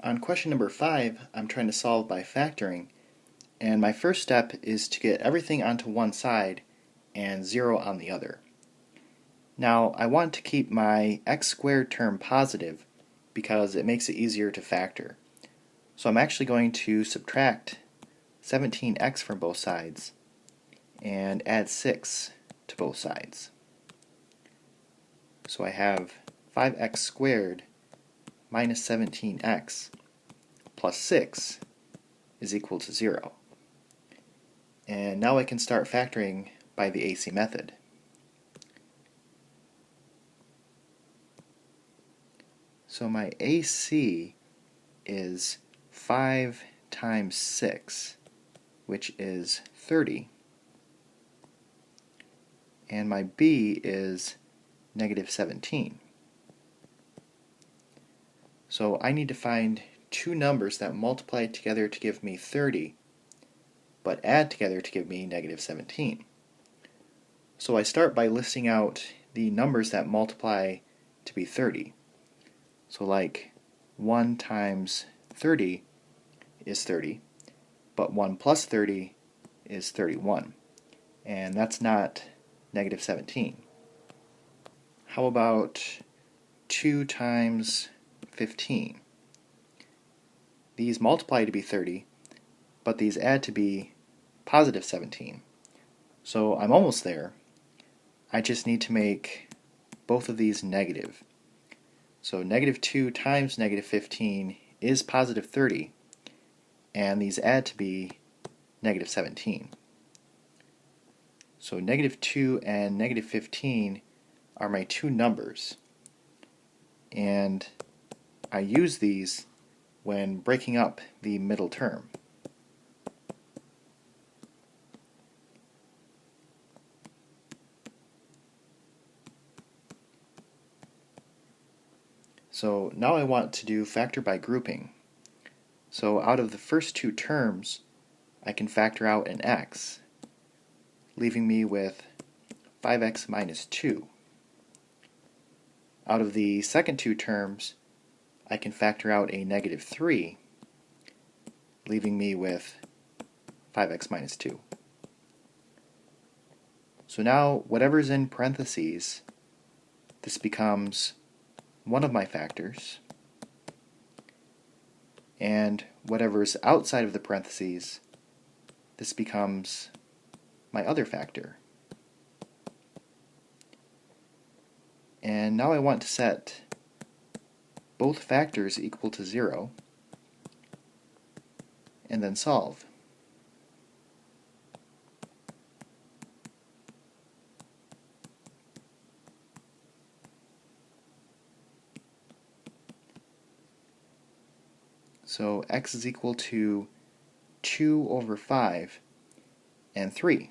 On question number 5, I'm trying to solve by factoring, and my first step is to get everything onto one side and 0 on the other. Now, I want to keep my x squared term positive because it makes it easier to factor. So I'm actually going to subtract 17x from both sides and add 6 to both sides. So I have 5x squared minus 17x plus 6 is equal to 0. And now I can start factoring by the AC method. So my AC is 5 times 6, which is 30. And my B is negative 17. So I need to find two numbers that multiply together to give me 30, but add together to give me negative 17. So I start by listing out the numbers that multiply to be 30. So like 1 times 30 is 30, but 1 plus 30 is 31, and that's not negative 17. How about 2 times 15? These multiply to be 30, but these add to be positive 17. So I'm almost there. I just need to make both of these negative. So negative 2 times negative 15 is positive 30, and these add to be negative 17. So negative 2 and negative 15 are my two numbers, and I use these when breaking up the middle term. So now I want to do factor by grouping. So out of the first two terms, I can factor out an x, leaving me with 5x minus 2. Out of the second two terms, I can factor out a negative 3, leaving me with 5x minus 2. So now, whatever's in parentheses, this becomes one of my factors, and whatever's outside of the parentheses, this becomes my other factor. And now I want to set both factors equal to 0, and then solve. So x is equal to 2 over 5 and 3.